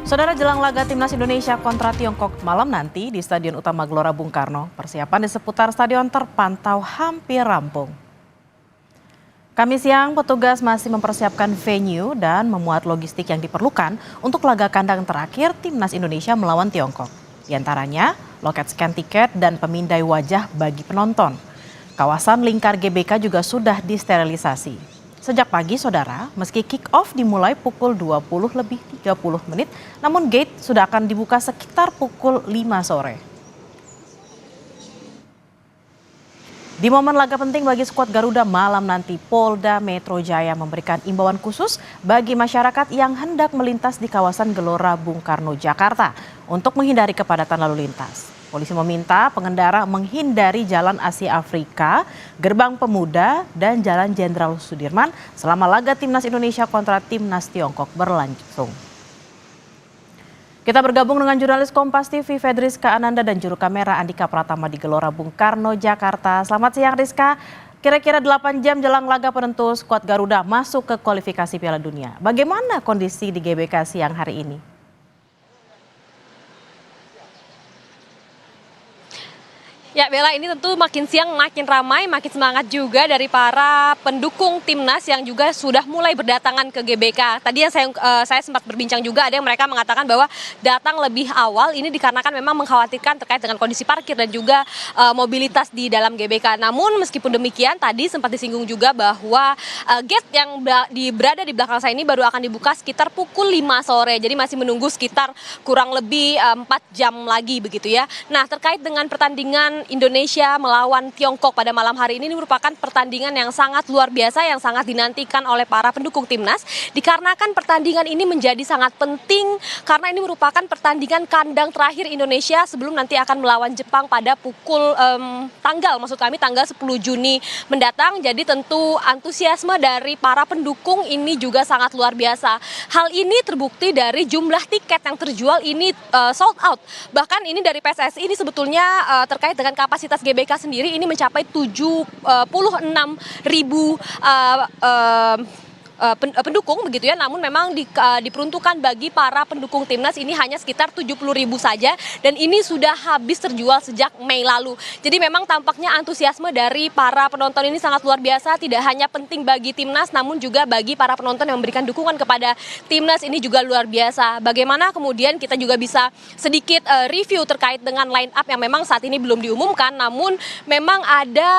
Saudara, jelang laga Timnas Indonesia kontra Tiongkok malam nanti di Stadion Utama Gelora Bung Karno, persiapan di seputar stadion terpantau hampir rampung. Kamis siang, petugas masih mempersiapkan venue dan memuat logistik yang diperlukan untuk laga kandang terakhir Timnas Indonesia melawan Tiongkok. Di antaranya, loket scan tiket dan pemindai wajah bagi penonton. Kawasan lingkar GBK juga sudah disterilisasi. Sejak pagi, saudara, meski kick-off dimulai pukul 20:30, namun gate sudah akan dibuka sekitar pukul 5 sore. Di momen laga penting bagi skuad Garuda malam nanti, Polda Metro Jaya memberikan imbauan khusus bagi masyarakat yang hendak melintas di kawasan Gelora Bung Karno, Jakarta untuk menghindari kepadatan lalu lintas. Polisi meminta pengendara menghindari Jalan Asia Afrika, Gerbang Pemuda, dan Jalan Jenderal Sudirman selama laga Timnas Indonesia kontra Timnas Tiongkok berlangsung. Kita bergabung dengan jurnalis Kompas TV Fedriska Ananda dan juru kamera Andika Pratama di Gelora Bung Karno, Jakarta. Selamat siang Rizka, kira-kira 8 jam jelang laga penentu skuad Garuda masuk ke kualifikasi Piala Dunia. Bagaimana kondisi di GBK siang hari ini? Ya Bella, ini tentu makin siang makin ramai, makin semangat juga dari para pendukung Timnas yang juga sudah mulai berdatangan ke GBK. Tadi yang saya sempat berbincang juga, ada yang mereka mengatakan bahwa datang lebih awal ini dikarenakan memang mengkhawatirkan terkait dengan kondisi parkir dan juga mobilitas di dalam GBK. Namun meskipun demikian, tadi sempat disinggung juga bahwa gate yang berada di belakang saya ini baru akan dibuka sekitar pukul 5 sore. Jadi masih menunggu sekitar kurang lebih 4 jam lagi begitu ya. Nah, terkait dengan pertandingan Indonesia melawan Tiongkok pada malam hari ini merupakan pertandingan yang sangat luar biasa, yang sangat dinantikan oleh para pendukung Timnas, dikarenakan pertandingan ini menjadi sangat penting karena ini merupakan pertandingan kandang terakhir Indonesia sebelum nanti akan melawan Jepang pada tanggal 10 Juni mendatang. Jadi tentu antusiasme dari para pendukung ini juga sangat luar biasa. Hal ini terbukti dari jumlah tiket yang terjual ini sold out. Bahkan ini dari PSSI ini sebetulnya terkait dengan kapasitas GBK sendiri ini mencapai 76.000 pendukung begitu ya, namun memang diperuntukkan bagi para pendukung Timnas ini hanya sekitar 70.000 saja dan ini sudah habis terjual sejak Mei lalu. Jadi memang tampaknya antusiasme dari para penonton ini sangat luar biasa, tidak hanya penting bagi Timnas namun juga bagi para penonton yang memberikan dukungan kepada Timnas ini juga luar biasa. Bagaimana kemudian kita juga bisa sedikit review terkait dengan line up yang memang saat ini belum diumumkan, namun memang ada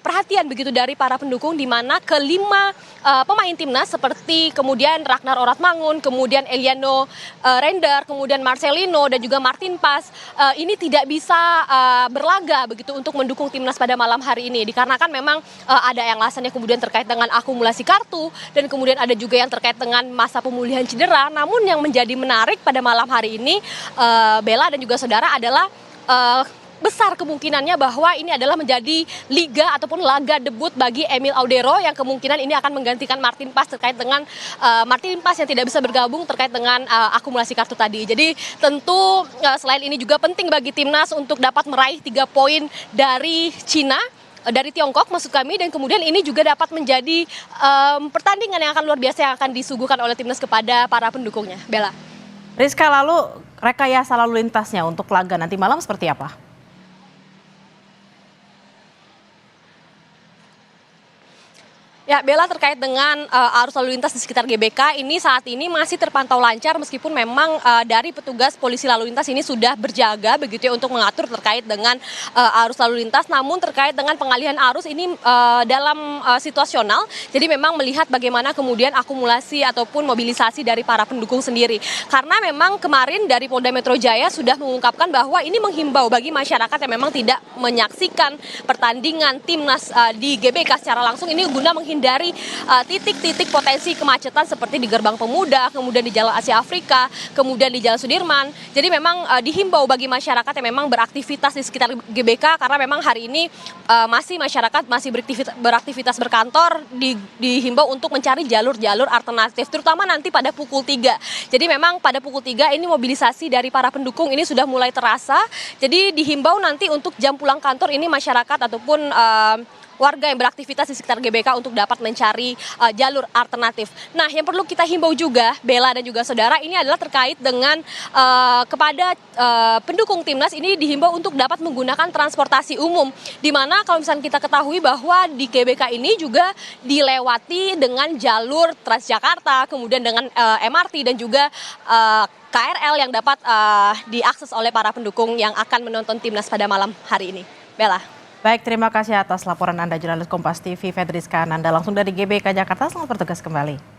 perhatian begitu dari para pendukung di mana kelima pemain Timnas seperti kemudian Ragnar Oratmangun, kemudian Eliano Render, kemudian Marcelino dan juga Martin Pas ini tidak bisa berlaga begitu untuk mendukung Timnas pada malam hari ini dikarenakan memang ada yang alasannya kemudian terkait dengan akumulasi kartu dan kemudian ada juga yang terkait dengan masa pemulihan cedera. Namun yang menjadi menarik pada malam hari ini Bella dan juga saudara adalah besar kemungkinannya bahwa ini adalah menjadi liga ataupun laga debut bagi Emil Audero yang kemungkinan ini akan menggantikan Martin Pas terkait dengan Martin Pas yang tidak bisa bergabung terkait dengan akumulasi kartu tadi. Jadi tentu selain ini juga penting bagi Timnas untuk dapat meraih 3 poin dari dari Tiongkok maksud kami, dan kemudian ini juga dapat menjadi pertandingan yang akan luar biasa yang akan disuguhkan oleh Timnas kepada para pendukungnya. Bella. Rizka, lalu rekayasa lalu lintasnya untuk laga nanti malam seperti apa? Ya Bella, terkait dengan arus lalu lintas di sekitar GBK ini saat ini masih terpantau lancar meskipun memang dari petugas polisi lalu lintas ini sudah berjaga begitu ya untuk mengatur terkait dengan arus lalu lintas. Namun terkait dengan pengalihan arus ini dalam situasional, jadi memang melihat bagaimana kemudian akumulasi ataupun mobilisasi dari para pendukung sendiri. Karena memang kemarin dari Polda Metro Jaya sudah mengungkapkan bahwa ini menghimbau bagi masyarakat yang memang tidak menyaksikan pertandingan Timnas di GBK secara langsung ini guna menghindari titik-titik potensi kemacetan seperti di Gerbang Pemuda, kemudian di Jalan Asia Afrika, kemudian di Jalan Sudirman. Jadi memang dihimbau bagi masyarakat yang memang beraktivitas di sekitar GBK karena memang hari ini masyarakat masih beraktivitas berkantor, dihimbau untuk mencari jalur-jalur alternatif terutama nanti pada pukul 3. Jadi memang pada pukul 3 ini mobilisasi dari para pendukung ini sudah mulai terasa. Jadi dihimbau nanti untuk jam pulang kantor ini masyarakat ataupun warga yang beraktivitas di sekitar GBK untuk dapat mencari jalur alternatif. Nah, yang perlu kita himbau juga, Bella dan juga saudara, ini adalah terkait dengan kepada pendukung timnas ini dihimbau untuk dapat menggunakan transportasi umum. Di mana kalau misalnya kita ketahui bahwa di GBK ini juga dilewati dengan jalur Transjakarta, kemudian dengan MRT dan juga KRL yang dapat diakses oleh para pendukung yang akan menonton timnas pada malam hari ini. Bella. Baik, terima kasih atas laporan Anda, jurnalis Kompas TV Fedriska Ananda langsung dari GBK Jakarta. Selamat bertugas kembali.